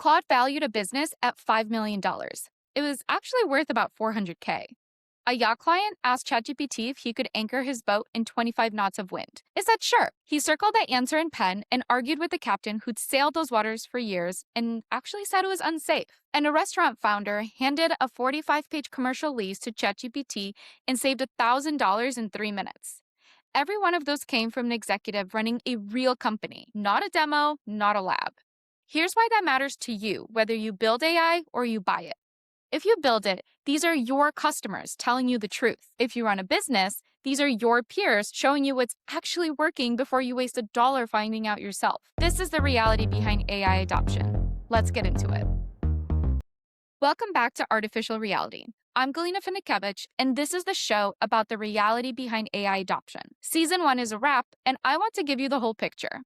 Claude valued a business at $5 million. It was actually worth about 400K. A yacht client asked ChatGPT if he could anchor his boat in 25 knots of wind. It said sure. He circled the answer in pen and argued with the captain who'd sailed those waters for years and actually said it was unsafe. And a restaurant founder handed a 45-page commercial lease to ChatGPT and saved $1,000 in 3 minutes. Every one of those came from an executive running a real company, not a demo, not a lab. Here's why that matters to you, whether you build AI or you buy it. If you build it, these are your customers telling you the truth. If you run a business, these are your peers showing you what's actually working before you waste $1 finding out yourself. This is the reality behind AI adoption. Let's get into it. Welcome back to Artificial Reality. I'm Galina Fendikevich, and this is the show about the reality behind AI adoption. Season 1 is a wrap, and I want to give you the whole picture.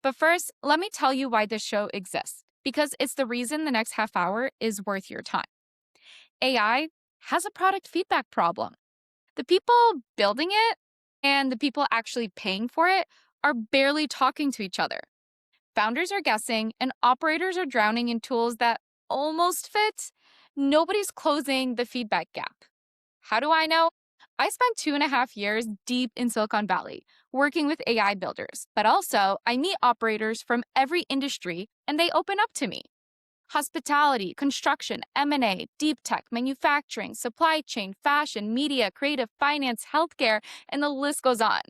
But first, let me tell you why this show exists, because it's the reason the next half hour is worth your time. AI has a product feedback problem. The people building it and the people actually paying for it are barely talking to each other. Founders are guessing, and operators are drowning in tools that almost fit. Nobody's closing the feedback gap. How do I know? I spent 2.5 years deep in Silicon Valley working with AI builders, but also I meet operators from every industry and they open up to me. Hospitality, construction, M&A, deep tech, manufacturing, supply chain, fashion, media, creative, finance, healthcare, and the list goes on.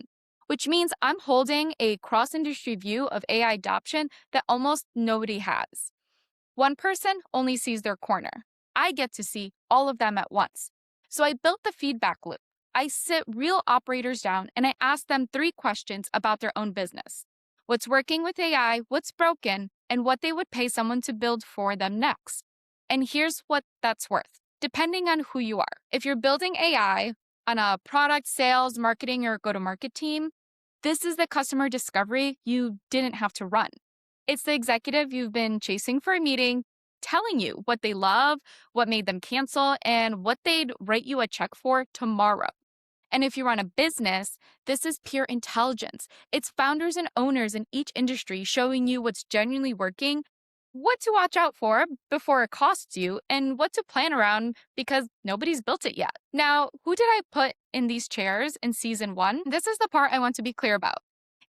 Which means I'm holding a cross-industry view of AI adoption that almost nobody has. One person only sees their corner. I get to see all of them at once. So I built the feedback loop. I sit real operators down and I ask them 3 questions about their own business. What's working with AI, what's broken, and what they would pay someone to build for them next. And here's what that's worth, depending on who you are. If you're building AI on a product, sales, marketing, or go-to-market team, this is the customer discovery you didn't have to run. It's the executive you've been chasing for a meeting, telling you what they love, what made them cancel, and what they'd write you a check for tomorrow. And if you run a business, this is pure intelligence. It's founders and owners in each industry showing you what's genuinely working, what to watch out for before it costs you, and what to plan around because nobody's built it yet. Now, who did I put in these chairs in season 1? This is the part I want to be clear about.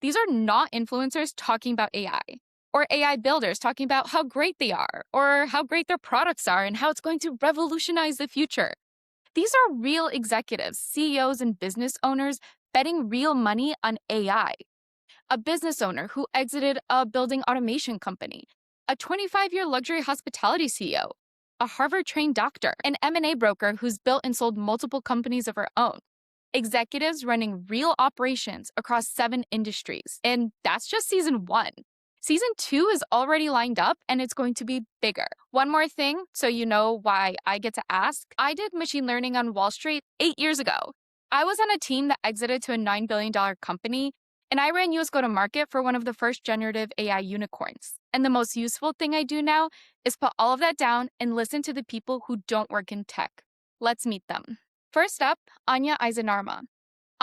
These are not influencers talking about AI, or AI builders talking about how great they are, or how great their products are, and how it's going to revolutionize the future. These are real executives, CEOs, and business owners betting real money on AI. A business owner who exited a building automation company, a 25-year luxury hospitality CEO, a Harvard-trained doctor, an M&A broker who's built and sold multiple companies of her own. Executives running real operations across 7 industries. And that's just season 1. Season 2 is already lined up and it's going to be bigger. One more thing, so you know why I get to ask. I did machine learning on Wall Street 8 years ago. I was on a team that exited to a $9 billion company, and I ran US go-to-market for one of the first generative AI unicorns. And the most useful thing I do now is put all of that down and listen to the people who don't work in tech. Let's meet them. First up, Annija Eizenarma.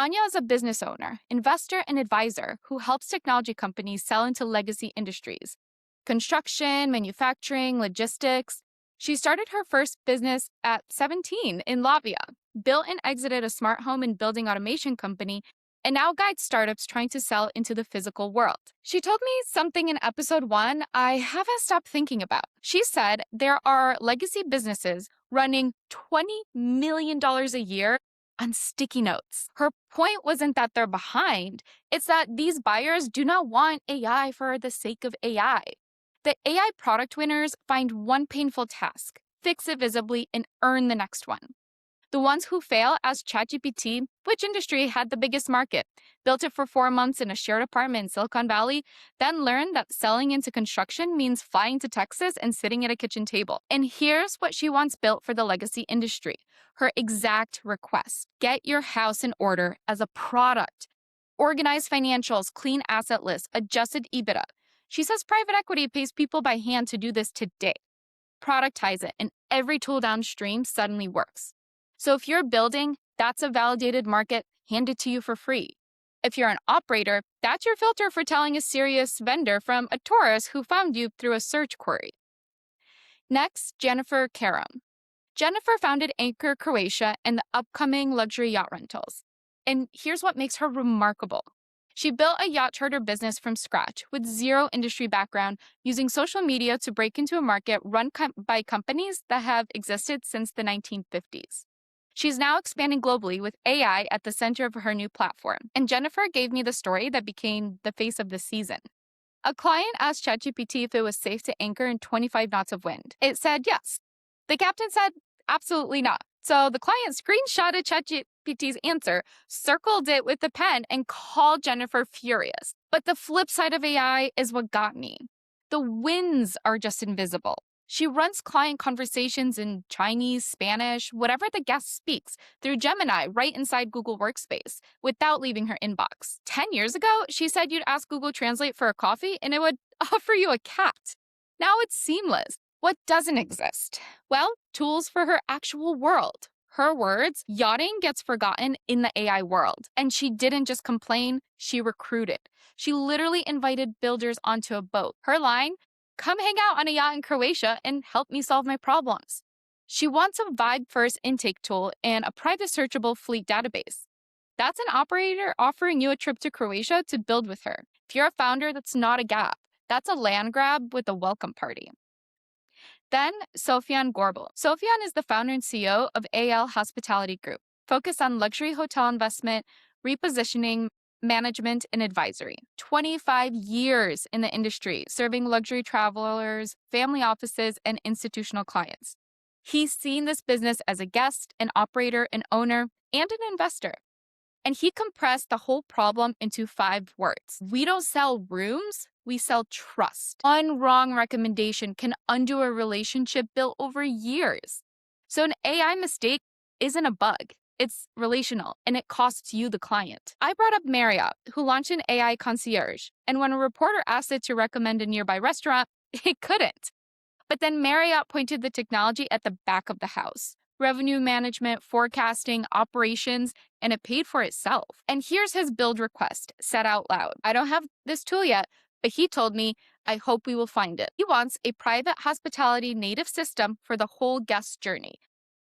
Annija is a business owner, investor, and advisor who helps technology companies sell into legacy industries: construction, manufacturing, logistics. She started her first business at 17 in Latvia, built and exited a smart home and building automation company, and now guides startups trying to sell into the physical world. She told me something in episode 1 I haven't stopped thinking about. She said there are legacy businesses running $20 million a year on sticky notes. Her point wasn't that they're behind, it's that these buyers do not want AI for the sake of AI. The AI product winners find one painful task, fix it visibly, and earn the next one. The ones who fail ask ChatGPT which industry had the biggest market, built it for 4 months in a shared apartment in Silicon Valley, then learn that selling into construction means flying to Texas and sitting at a kitchen table. And here's what she wants built for the legacy industry. Her exact request: get your house in order as a product. Organize financials, clean asset lists, adjusted EBITDA. She says private equity pays people by hand to do this today. Productize it, and every tool downstream suddenly works. So if you're building, that's a validated market handed to you for free. If you're an operator, that's your filter for telling a serious vendor from a tourist who found you through a search query. Next, Jennifer Kerum. Jennifer founded Anchor Croatia and the upcoming luxury yacht rentals. And here's what makes her remarkable. She built a yacht charter business from scratch with zero industry background, using social media to break into a market run by companies that have existed since the 1950s. She's now expanding globally with AI at the center of her new platform. And Jennifer gave me the story that became the face of the season. A client asked ChatGPT if it was safe to anchor in 25 knots of wind. It said yes. The captain said absolutely not. So the client screenshotted ChatGPT's answer, circled it with a pen, and called Jennifer furious. But the flip side of AI is what got me. The winds are just invisible. She runs client conversations in Chinese, Spanish, whatever the guest speaks, through Gemini right inside Google Workspace without leaving her inbox. 10 years ago, she said you'd ask Google Translate for a coffee and it would offer you a cat. Now it's seamless. What doesn't exist? Well, tools for her actual world. Her words, yachting gets forgotten in the AI world. And she didn't just complain, she recruited. She literally invited builders onto a boat. Her line, come hang out on a yacht in Croatia and help me solve my problems. She wants a vibe-first intake tool and a private searchable fleet database. That's an operator offering you a trip to Croatia to build with her. If you're a founder, that's not a gap. That's a land grab with a welcome party. Then, Sofiane Ghorbel. Sofiane is the founder and CEO of AL Hospitality Group, focused on luxury hotel investment, repositioning, management, and advisory. 25 years in the industry, serving luxury travelers, family offices, and institutional clients. He's seen this business as a guest, an operator, an owner, and an investor. And he compressed the whole problem into 5 words. We don't sell rooms, we sell trust. One wrong recommendation can undo a relationship built over years. So an AI mistake isn't a bug. It's relational, and it costs you, the client. I brought up Marriott, who launched an AI concierge, and when a reporter asked it to recommend a nearby restaurant, it couldn't. But then Marriott pointed the technology at the back of the house. Revenue management, forecasting, operations, and it paid for itself. And here's his build request, said out loud. I don't have this tool yet, but he told me, I hope we will find it. He wants a private hospitality native system for the whole guest journey.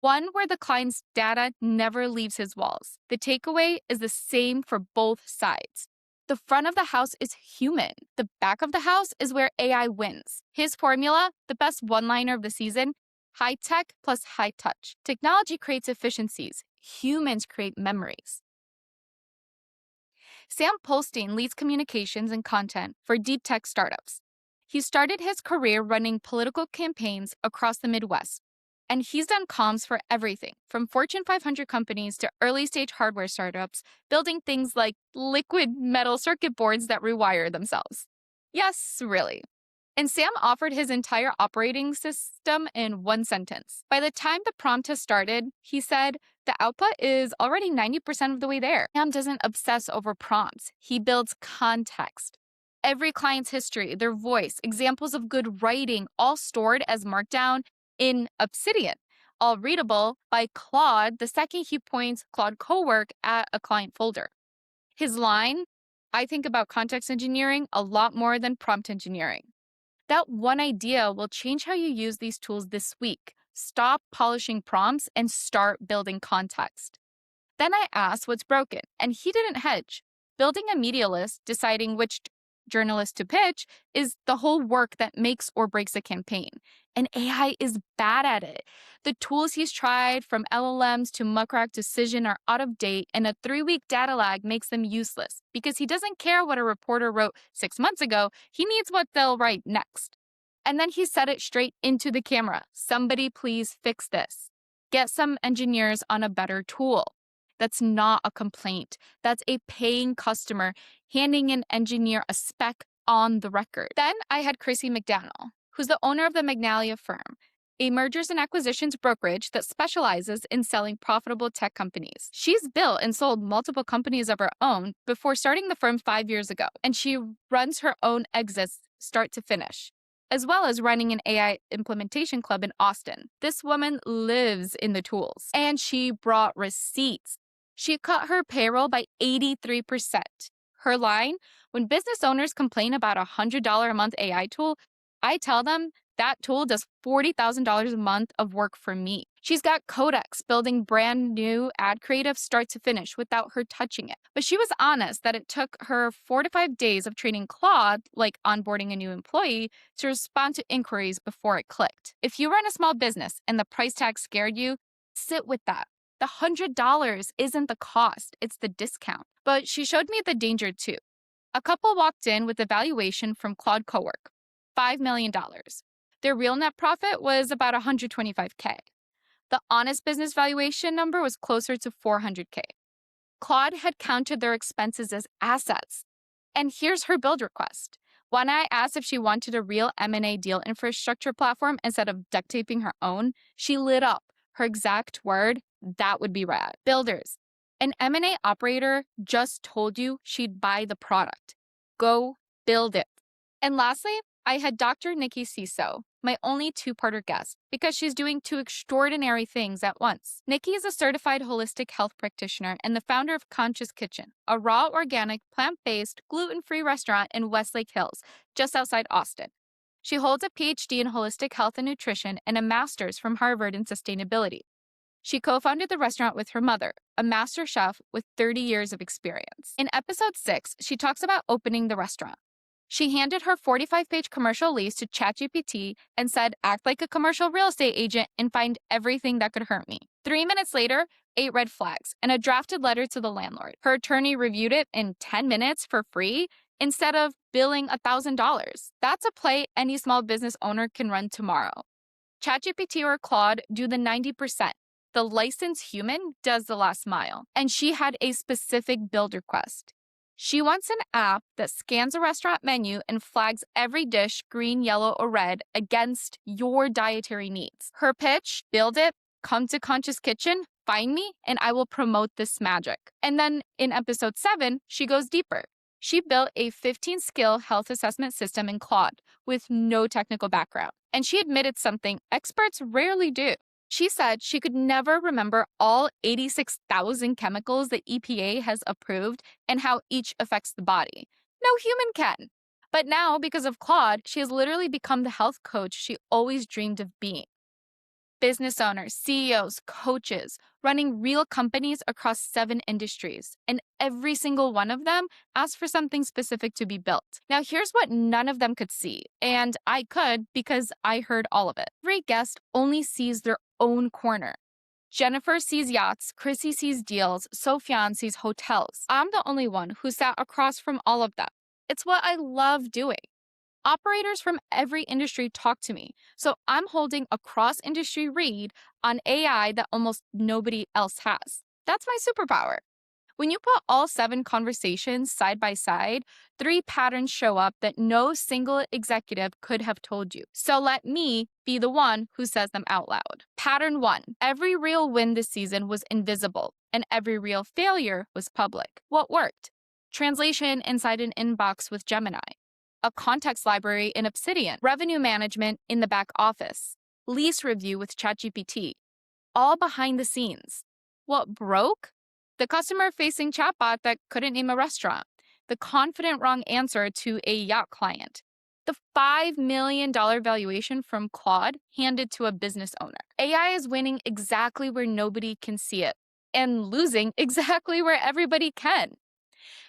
One where the client's data never leaves his walls. The takeaway is the same for both sides. The front of the house is human. The back of the house is where AI wins. His formula, the best one-liner of the season, high tech plus high touch. Technology creates efficiencies. Humans create memories. Sam Polstein leads communications and content for deep tech startups. He started his career running political campaigns across the Midwest. And he's done comms for everything, from Fortune 500 companies to early-stage hardware startups, building things like liquid metal circuit boards that rewire themselves. Yes, really. And Sam offered his entire operating system in one sentence. By the time the prompt has started, he said, the output is already 90% of the way there. Sam doesn't obsess over prompts. He builds context. Every client's history, their voice, examples of good writing, all stored as Markdown in Obsidian, all readable by Claude the second he points Claude Cowork at a client folder. His line, I think about context engineering a lot more than prompt engineering. That one idea will change how you use these tools this week. Stop polishing prompts and start building context. Then I asked what's broken, and he didn't hedge. Building a media list, deciding which journalist to pitch, is the whole work that makes or breaks a campaign. And AI is bad at it. The tools he's tried, from LLMs to Muckrack Decision, are out of date, and a 3-week data lag makes them useless because he doesn't care what a reporter wrote 6 months ago. He needs what they'll write next. And then he said it straight into the camera. Somebody please fix this. Get some engineers on a better tool. That's not a complaint. That's a paying customer handing an engineer a spec on the record. Then I had Chrissy McDannellon, who's the owner of the McDannellon firm, a mergers and acquisitions brokerage that specializes in selling profitable tech companies. She's built and sold multiple companies of her own before starting the firm 5 years ago, and she runs her own exits start to finish, as well as running an AI implementation club in Austin. This woman lives in the tools, and she brought receipts. She cut her payroll by 83%. Her line, when business owners complain about a $100 a month AI tool, I tell them That tool does $40,000 a month of work for me. She's got Codex building brand new ad creative start to finish without her touching it. But she was honest that it took her 4 to 5 days of training Claude, like onboarding a new employee, to respond to inquiries before it clicked. If you run a small business and the price tag scared you, sit with that. The $100 isn't the cost, it's the discount. But she showed me the danger too. A couple walked in with a valuation from Claude Cowork, $5 million. Their real net profit was about $125K. The honest business valuation number was closer to $400K. Claude had counted their expenses as assets. And here's her build request. When I asked if she wanted a real M&A deal infrastructure platform instead of duct taping her own, she lit up. Her exact word, that would be rad. Builders. An M&A operator just told you she'd buy the product. Go build it. And lastly, I had Dr. Nikki Siso, my only two-parter guest, because she's doing two extraordinary things at once. Nikki is a certified holistic health practitioner and the founder of Conscious Kitchen, a raw, organic, plant-based, gluten-free restaurant in Westlake Hills, just outside Austin. She holds a PhD in holistic health and nutrition and a master's from Harvard in sustainability. She co-founded the restaurant with her mother, a master chef with 30 years of experience. In episode 6, she talks about opening the restaurant. She handed her 45-page commercial lease to ChatGPT and said, act like a commercial real estate agent and find everything that could hurt me. 3 minutes later, 8 red flags and a drafted letter to the landlord. Her attorney reviewed it in 10 minutes for free instead of billing $1,000. That's a play any small business owner can run tomorrow. ChatGPT or Claude do the 90%. The licensed human does the last mile. And she had a specific build request. She wants an app that scans a restaurant menu and flags every dish green, yellow, or red against your dietary needs. Her pitch, build it, come to Conscious Kitchen, find me, and I will promote this magic. And then in episode 7, she goes deeper. She built a 15-skill health assessment system in Claude with no technical background. And she admitted something experts rarely do. She said she could never remember all 86,000 chemicals the EPA has approved and how each affects the body. No human can. But now, because of Claude, she has literally become the health coach she always dreamed of being. Business owners, CEOs, coaches, running real companies across 7 industries, and every single one of them asked for something specific to be built. Now, here's what none of them could see, and I could because I heard all of it. Every guest only sees their own corner. Jennifer sees yachts, Chrissy sees deals, Sofiane sees hotels. I'm the only one who sat across from all of them. It's what I love doing. Operators from every industry talk to me, so I'm holding a cross-industry read on AI that almost nobody else has. That's my superpower. When you put all 7 conversations side by side, 3 patterns show up that no single executive could have told you. So let me be the one who says them out loud. Pattern 1, every real win this season was invisible, and every real failure was public. What worked? Translation inside an inbox with Gemini. A context library in Obsidian, revenue management in the back office, lease review with ChatGPT, all behind the scenes. What broke? The customer-facing chatbot that couldn't name a restaurant, the confident wrong answer to a yacht client, the $5 million valuation from Claude handed to a business owner. AI is winning exactly where nobody can see it and losing exactly where everybody can.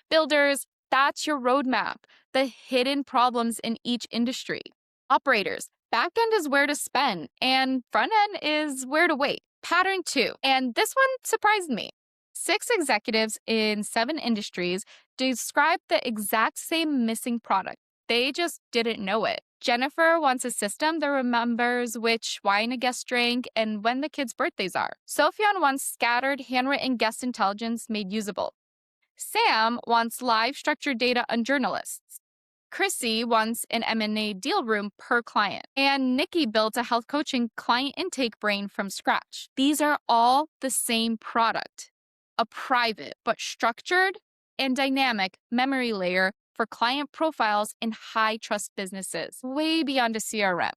Builders, that's your roadmap, the hidden problems in each industry. Operators, back end is where to spend, and front end is where to wait. Pattern 2, and this one surprised me. 6 executives in 7 industries described the exact same missing product. They just didn't know it. Jennifer wants a system that remembers which wine a guest drank and when the kids' birthdays are. Sofiane wants scattered, handwritten guest intelligence made usable. Sam wants live structured data on journalists. Chrissy wants an M&A deal room per client. And Nikki built a health coaching client intake brain from scratch. These are all the same product. A private but structured and dynamic memory layer for client profiles in high-trust businesses, way beyond a CRM.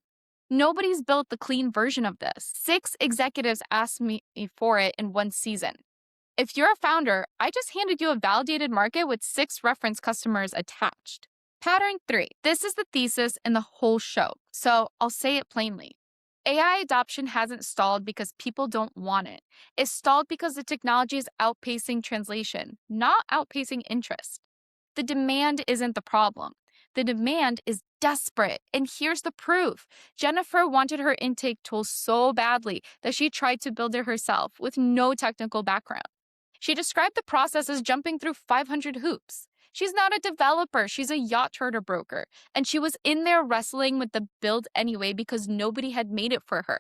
Nobody's built the clean version of this. 6 executives asked me for it in one season. If you're a founder, I just handed you a validated market with 6 reference customers attached. Pattern 3. This is the thesis in the whole show. So I'll say it plainly. AI adoption hasn't stalled because people don't want it. It's stalled because the technology is outpacing translation, not outpacing interest. The demand isn't the problem. The demand is desperate. And here's the proof. Jennifer wanted her intake tool so badly that she tried to build it herself with no technical background. She described the process as jumping through 500 hoops. She's not a developer, she's a yacht charter broker. And she was in there wrestling with the build anyway because nobody had made it for her.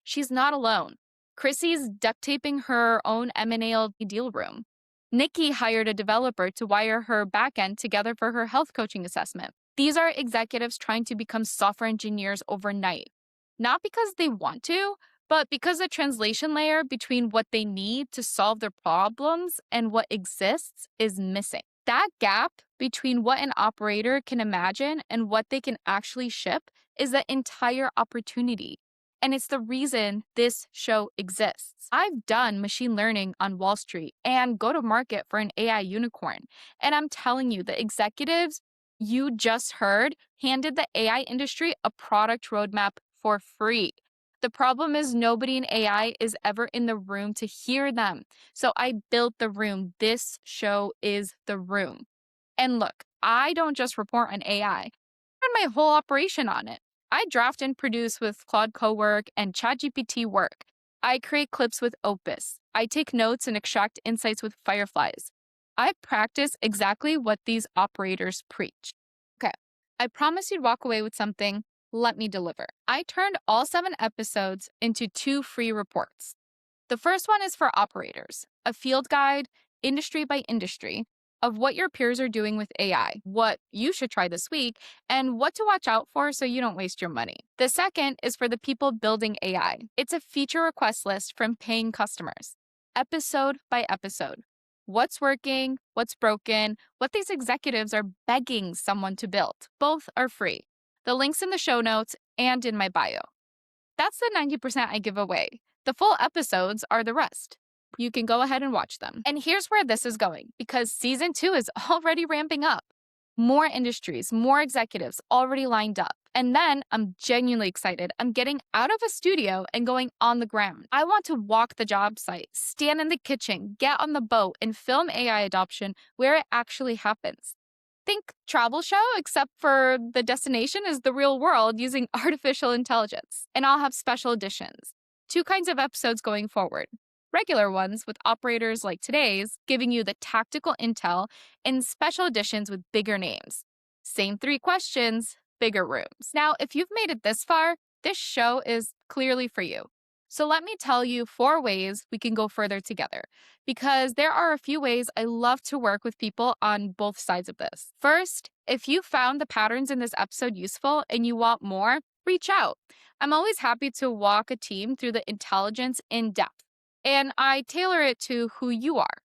She's not alone. Chrissy's duct taping her own M&A deal room. Nikki hired a developer to wire her backend together for her health coaching assessment. These are executives trying to become software engineers overnight. Not because they want to, but because the translation layer between what they need to solve their problems and what exists is missing. That gap between what an operator can imagine and what they can actually ship is the entire opportunity. And it's the reason this show exists. I've done machine learning on Wall Street and go to market for an AI unicorn. And I'm telling you, the executives you just heard handed the AI industry a product roadmap for free. The problem is nobody in AI is ever in the room to hear them. So I built the room. This show is the room. And look, I don't just report on AI. I run my whole operation on it. I draft and produce with Claude Cowork and ChatGPT work. I create clips with Opus. I take notes and extract insights with Fireflies. I practice exactly what these operators preach. Okay, I promise you'd walk away with something. Let me deliver. I turned all 7 episodes into 2 free reports. The first one is for operators, a field guide, industry by industry, of what your peers are doing with AI, what you should try this week, and what to watch out for so you don't waste your money. The second is for the people building AI. It's a feature request list from paying customers, episode by episode. What's working, what's broken, what these executives are begging someone to build. Both are free. The link's in the show notes and in my bio. That's the 90% I give away. The full episodes are the rest. You can go ahead and watch them. And here's where this is going, because season 2 is already ramping up. More industries, more executives already lined up. And then I'm genuinely excited. I'm getting out of a studio and going on the ground. I want to walk the job site, stand in the kitchen, get on the boat, and film AI adoption where it actually happens. Think travel show, except for the destination is the real world using artificial intelligence. And I'll have special editions. 2 kinds of episodes going forward. Regular ones with operators like today's, giving you the tactical intel, and special editions with bigger names. Same 3 questions, bigger rooms. Now, if you've made it this far, this show is clearly for you. So let me tell you 4 ways we can go further together, because there are a few ways I love to work with people on both sides of this. First, if you found the patterns in this episode useful and you want more, reach out. I'm always happy to walk a team through the intelligence in depth, and I tailor it to who you are.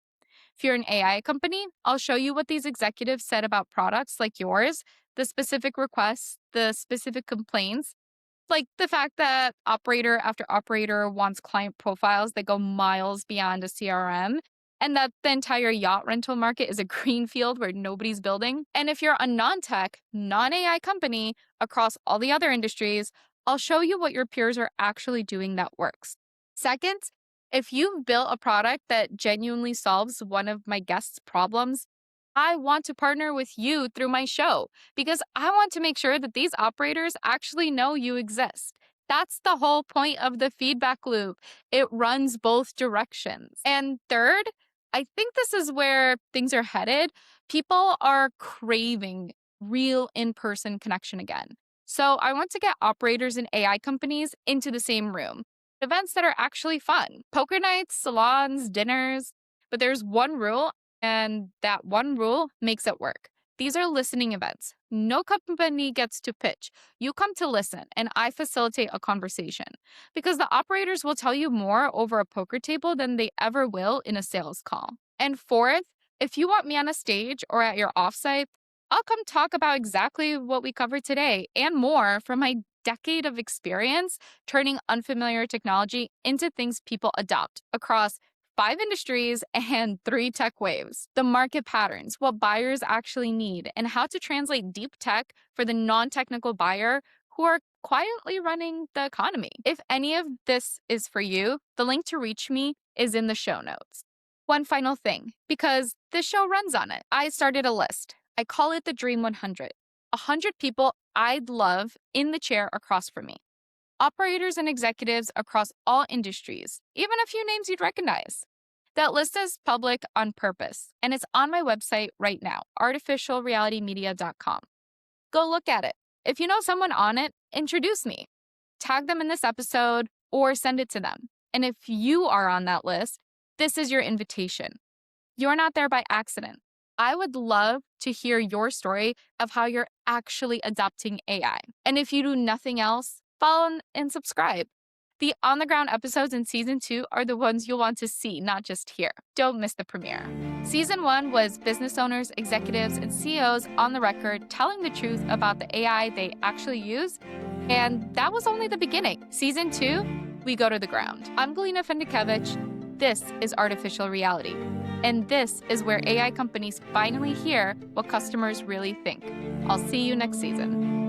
If you're an AI company, I'll show you what these executives said about products like yours, the specific requests, the specific complaints, like the fact that operator after operator wants client profiles that go miles beyond a CRM, and that the entire yacht rental market is a greenfield where nobody's building. And if you're a non-tech, non-AI company across all the other industries, I'll show you what your peers are actually doing that works. Second, if you've built a product that genuinely solves one of my guests' problems, I want to partner with you through my show because I want to make sure that these operators actually know you exist. That's the whole point of the feedback loop. It runs both directions. And third, I think this is where things are headed. People are craving real in-person connection again. So I want to get operators and AI companies into the same room. Events that are actually fun. Poker nights, salons, dinners. But there's one rule, and that one rule makes it work. These are listening events. No company gets to pitch. You come to listen, and I facilitate a conversation. Because the operators will tell you more over a poker table than they ever will in a sales call. And fourth, if you want me on a stage or at your offsite, I'll come talk about exactly what we covered today and more from my decade of experience turning unfamiliar technology into things people adopt across 5 industries and 3 tech waves. The market patterns, what buyers actually need, and how to translate deep tech for the non-technical buyer who are quietly running the economy. If any of this is for you, the link to reach me is in the show notes. One final thing, because this show runs on it, I started a list. I call it the Dream 100. 100 people I'd love in the chair across from me. Operators and executives across all industries, even a few names you'd recognize. That list is public on purpose, and it's on my website right now, artificialrealitymedia.com. Go look at it. If you know someone on it, introduce me. Tag them in this episode or send it to them. And if you are on that list, this is your invitation. You're not there by accident. I would love to hear your story of how you're actually adopting AI. And if you do nothing else, follow and subscribe. The on-the-ground episodes in Season 2 are the ones you'll want to see, not just hear. Don't miss the premiere. Season 1 was business owners, executives, and CEOs on the record telling the truth about the AI they actually use. And that was only the beginning. Season 2, we go to the ground. I'm Galina Fendikevich. This is Artificial Reality. And this is where AI companies finally hear what customers really think. I'll see you next season.